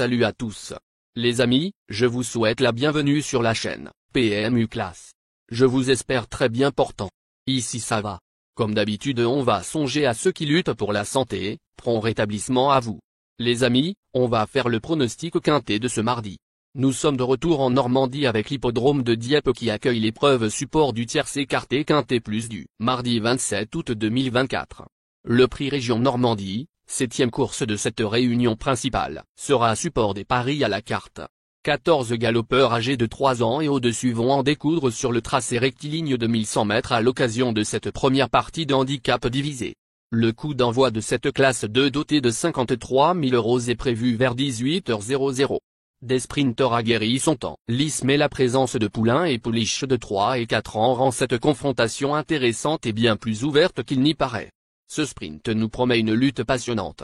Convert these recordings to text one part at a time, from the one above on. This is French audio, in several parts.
Salut à tous. Les amis, je vous souhaite la bienvenue sur la chaîne PMU Classe. Je vous espère très bien portant. Ici ça va. Comme d'habitude on va songer à ceux qui luttent pour la santé, prompt rétablissement à vous. Les amis, on va faire le pronostic quintet de ce mardi. Nous sommes de retour en Normandie avec l'hippodrome de Dieppe qui accueille l'épreuve support du tiercé écarté quintet plus du mardi 27 août 2024. Le prix Région Normandie, 7e course de cette réunion principale, sera à support des paris à la carte. 14 galopeurs âgés de 3 ans et au-dessus vont en découdre sur le tracé rectiligne de 1100 mètres à l'occasion de cette première partie de handicap divisé. Le coup d'envoi de cette classe 2 dotée de 53 000 € est prévu vers 18h00. Des sprinteurs aguerris sont en lice mais la présence de poulains et pouliches de 3 et 4 ans rend cette confrontation intéressante et bien plus ouverte qu'il n'y paraît. Ce sprint nous promet une lutte passionnante.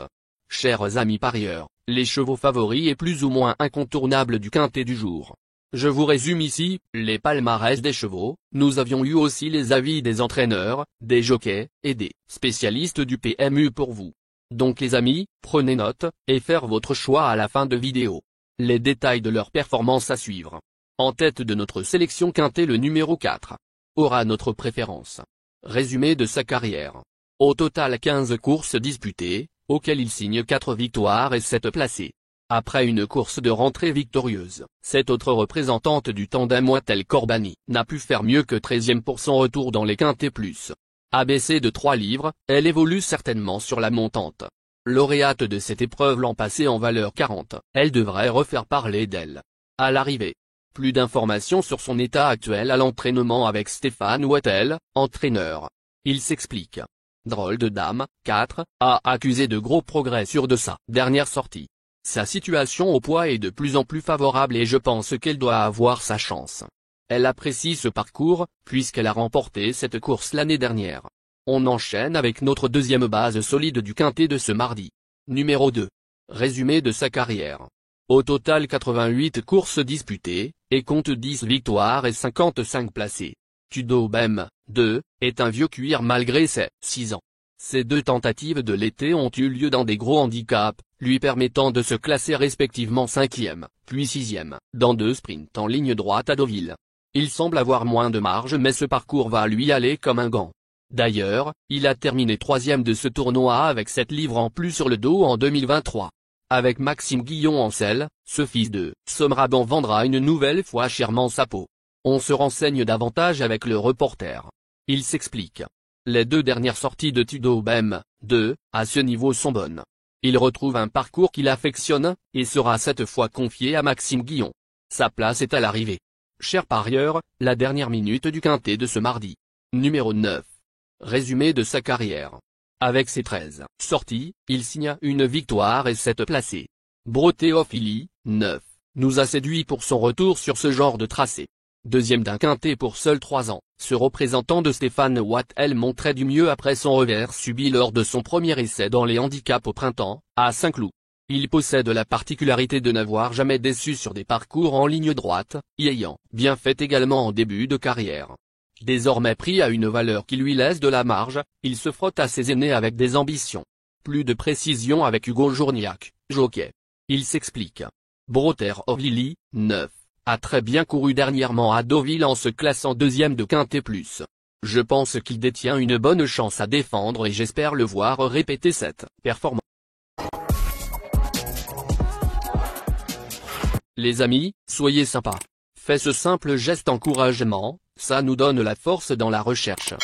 Chers amis parieurs, les chevaux favoris et plus ou moins incontournables du quintet du jour. Je vous résume ici, les palmarès des chevaux, nous avions eu aussi les avis des entraîneurs, des jockeys, et des spécialistes du PMU pour vous. Donc les amis, prenez note, et faire votre choix à la fin de vidéo. Les détails de leur performance à suivre. En tête de notre sélection quintet le numéro 4. Aura notre préférence. Résumé de sa carrière. Au total 15 courses disputées, auxquelles il signe 4 victoires et 7 placés. Après une course de rentrée victorieuse, cette autre représentante du tandem Moitel Corbani n'a pu faire mieux que 13e pour son retour dans les quintets plus. Abaissée de 3 livres, elle évolue certainement sur la montante. Lauréate de cette épreuve l'an passé en valeur 40, elle devrait refaire parler d'elle. À l'arrivée. Plus d'informations sur son état actuel à l'entraînement avec Stéphane Moitel, entraîneur. Il s'explique. Drôle de dame, 4, a accusé de gros progrès sur de sa dernière sortie. Sa situation au poids est de plus en plus favorable et je pense qu'elle doit avoir sa chance. Elle apprécie ce parcours, puisqu'elle a remporté cette course l'année dernière. On enchaîne avec notre deuxième base solide du quintet de ce mardi. Numéro 2. Résumé de sa carrière. Au total 88 courses disputées, et compte 10 victoires et 55 placés. Tudo Bem, 2, est un vieux cuir malgré ses 6 ans. Ces 2 tentatives de l'été ont eu lieu dans des gros handicaps, lui permettant de se classer respectivement 5e, puis 6e, dans 2 sprints en ligne droite à Deauville. Il semble avoir moins de marge mais ce parcours va lui aller comme un gant. D'ailleurs, il a terminé 3e de ce tournoi avec 7 livres en plus sur le dos en 2023. Avec Maxime Guillon en selle, ce fils de Somraban vendra une nouvelle fois chèrement sa peau. On se renseigne davantage avec le reporter. Il s'explique. Les 2 dernières sorties de Tudo Bem, 2, à ce niveau sont bonnes. Il retrouve un parcours qu'il affectionne, et sera cette fois confié à Maxime Guillon. Sa place est à l'arrivée. Chers parieurs, la dernière minute du quintet de ce mardi. Numéro 9. Résumé de sa carrière. Avec ses 13 sorties, il signa une victoire et 7 placés. Brotéophilie, 9, nous a séduit pour son retour sur ce genre de tracé. Deuxième d'un quintet pour seuls 3 ans, ce représentant de Stéphane Moitel montrait du mieux après son revers subi lors de son premier essai dans les handicaps au printemps, à Saint-Cloud. Il possède la particularité de n'avoir jamais déçu sur des parcours en ligne droite, y ayant bien fait également en début de carrière. Désormais pris à une valeur qui lui laisse de la marge, il se frotte à ses aînés avec des ambitions. Plus de précision avec Hugo Journiac, jockey. Il s'explique. Brotéophilie, 9. A très bien couru dernièrement à Deauville en se classant 2e de quintet plus. Je pense qu'il détient une bonne chance à défendre et j'espère le voir répéter cette performance. Les amis, soyez sympas. Faites ce simple geste encouragement, ça nous donne la force dans la recherche.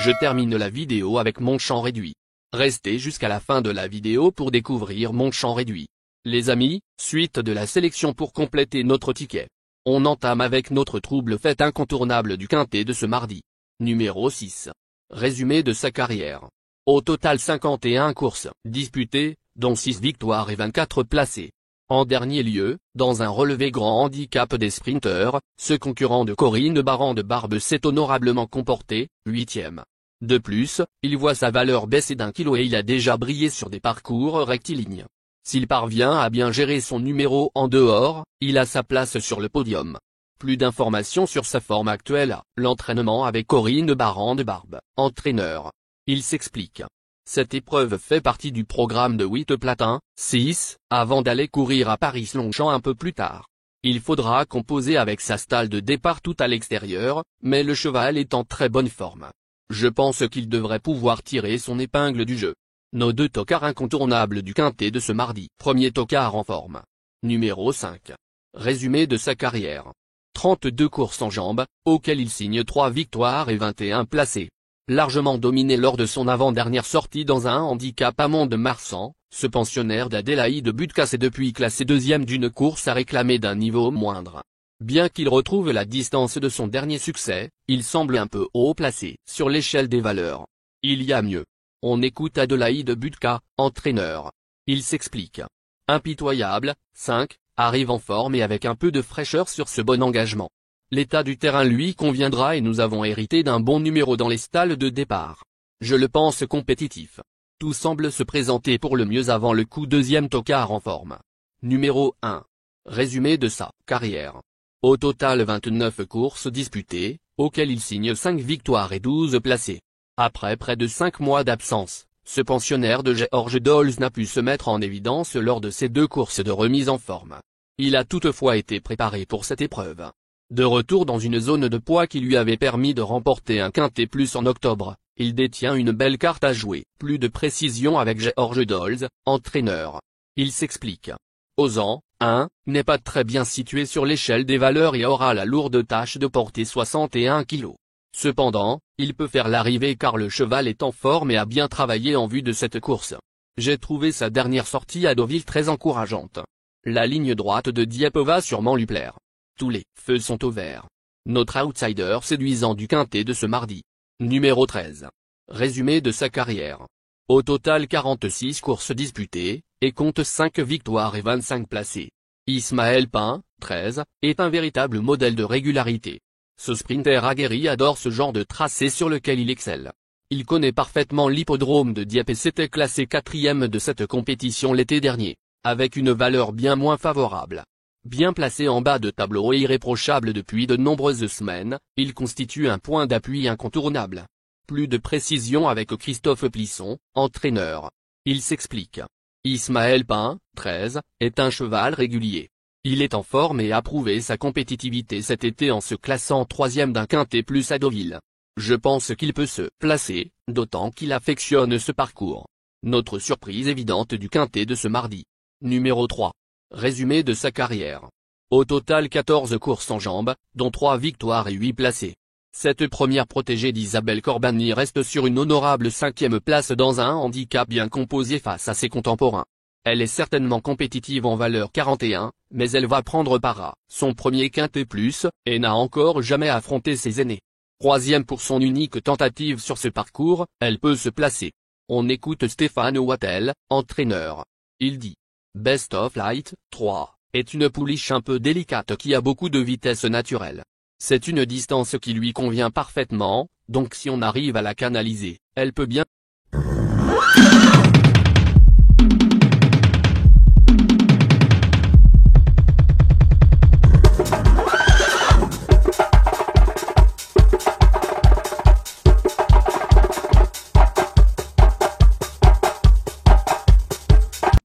Je termine la vidéo avec mon champ réduit. Restez jusqu'à la fin de la vidéo pour découvrir mon champ réduit. Les amis, suite de la sélection pour compléter notre ticket. On entame avec notre trouble fait incontournable du quintet de ce mardi. Numéro 6. Résumé de sa carrière. Au total 51 courses disputées, dont 6 victoires et 24 placés. En dernier lieu, dans un relevé grand handicap des sprinteurs, ce concurrent de Corinne Barande-Barbe s'est honorablement comporté, 8e. De plus, il voit sa valeur baisser d'1 kilo et il a déjà brillé sur des parcours rectilignes. S'il parvient à bien gérer son numéro en dehors, il a sa place sur le podium. Plus d'informations sur sa forme actuelle, l'entraînement avec Corinne Barande-Barbe, entraîneur. Il s'explique. Cette épreuve fait partie du programme de 8 platins, 6, avant d'aller courir à Paris-Longchamp un peu plus tard. Il faudra composer avec sa stalle de départ tout à l'extérieur, mais le cheval est en très bonne forme. Je pense qu'il devrait pouvoir tirer son épingle du jeu. Nos deux tocards incontournables du quintet de ce mardi. Premier tocard en forme. Numéro 5. Résumé de sa carrière. 32 courses en jambes, auxquelles il signe 3 victoires et 21 placés. Largement dominé lors de son avant-dernière sortie dans un handicap à Mont-de-Marsan, ce pensionnaire d'Adélaïde Butkas est depuis classé deuxième d'une course à réclamer d'un niveau moindre. Bien qu'il retrouve la distance de son dernier succès, il semble un peu haut placé sur l'échelle des valeurs. Il y a mieux. On écoute Adélaïde Butkas, entraîneur. Il s'explique. Impitoyable, 5, arrive en forme et avec un peu de fraîcheur sur ce bon engagement. L'état du terrain lui conviendra et nous avons hérité d'un bon numéro dans les stalles de départ. Je le pense compétitif. Tout semble se présenter pour le mieux avant le coup. Deuxième tocard en forme. Numéro 1. Résumé de sa carrière. Au total 29 courses disputées, auxquelles il signe 5 victoires et 12 placés. Après près de 5 mois d'absence, ce pensionnaire de George Dolls n'a pu se mettre en évidence lors de ses 2 courses de remise en forme. Il a toutefois été préparé pour cette épreuve. De retour dans une zone de poids qui lui avait permis de remporter un quintet plus en octobre, il détient une belle carte à jouer. Plus de précision avec George Dolls, entraîneur. Il s'explique. Ozan, 1, n'est pas très bien situé sur l'échelle des valeurs et aura la lourde tâche de porter 61 kg. Cependant, il peut faire l'arrivée car le cheval est en forme et a bien travaillé en vue de cette course. J'ai trouvé sa dernière sortie à Deauville très encourageante. La ligne droite de Dieppe va sûrement lui plaire. Tous les feux sont au vert. Notre outsider séduisant du quintet de ce mardi. Numéro 13. Résumé de sa carrière. Au total 46 courses disputées, et compte 5 victoires et 25 placés. Ismaël Pain, 13, est un véritable modèle de régularité. Ce sprinter aguerri adore ce genre de tracé sur lequel il excelle. Il connaît parfaitement l'hippodrome de Dieppe et s'était classé 4e de cette compétition l'été dernier, avec une valeur bien moins favorable. Bien placé en bas de tableau et irréprochable depuis de nombreuses semaines, il constitue un point d'appui incontournable. Plus de précision avec Christophe Plisson, entraîneur. Il s'explique. Ismaël Pain, 13, est un cheval régulier. Il est en forme et a prouvé sa compétitivité cet été en se classant 3e d'un quintet plus à Deauville. Je pense qu'il peut se placer, d'autant qu'il affectionne ce parcours. Notre surprise évidente du quintet de ce mardi. Numéro 3. Résumé de sa carrière. Au total 14 courses en jambes, dont 3 victoires et 8 placés. Cette première protégée d'Isabelle Corbani reste sur une honorable 5e place dans un handicap bien composé face à ses contemporains. Elle est certainement compétitive en valeur 41, mais elle va prendre part à son premier quintet plus, et n'a encore jamais affronté ses aînés. 3e pour son unique tentative sur ce parcours, elle peut se placer. On écoute Stéphane Wattel, entraîneur. Il dit. Best of Light, 3, est une pouliche un peu délicate qui a beaucoup de vitesse naturelle. C'est une distance qui lui convient parfaitement, donc si on arrive à la canaliser, elle peut bien.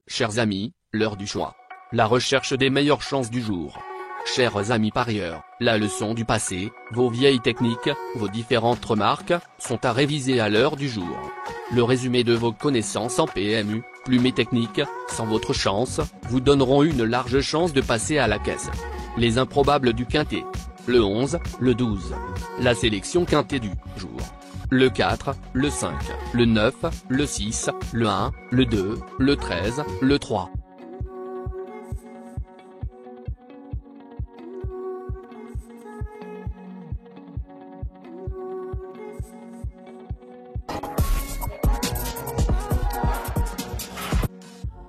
Chers amis, l'heure du choix. La recherche des meilleures chances du jour. Chers amis parieurs, la leçon du passé, vos vieilles techniques, vos différentes remarques, sont à réviser à l'heure du jour. Le résumé de vos connaissances en PMU, plumes et techniques, sans votre chance, vous donneront une large chance de passer à la caisse. Les improbables du quintet. Le 11, le 12. La sélection quintet du jour. Le 4, le 5, le 9, le 6, le 1, le 2, le 13, le 3.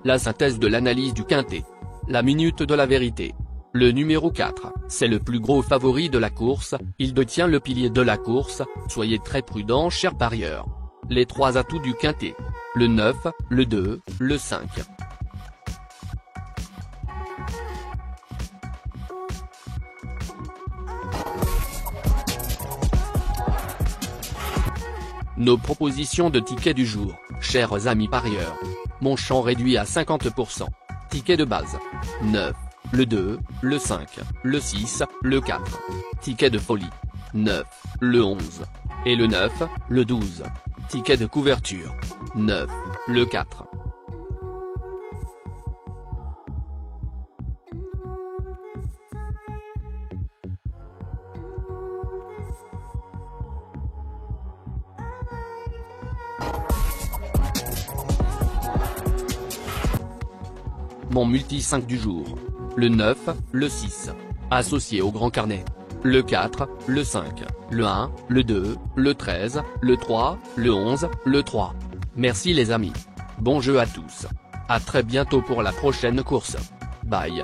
La synthèse de l'analyse du quintet. La minute de la vérité. Le numéro 4, c'est le plus gros favori de la course, il détient le pilier de la course, soyez très prudents chers parieurs. Les 3 atouts du quintet. Le 9, le 2, le 5. Nos propositions de tickets du jour, chers amis parieurs. Mon champ réduit à 50%. Ticket de base. 9. Le 2, le 5, le 6, le 4. Ticket de folie. 9. Le 11. Et le 9, le 12. Ticket de couverture. 9. Le 4. Mon multi 5 du jour. Le 9, le 6. Associé au grand carnet. Le 4, le 5, le 1, le 2, le 13, le 3, le 11, le 3. Merci les amis. Bon jeu à tous. À très bientôt pour la prochaine course. Bye.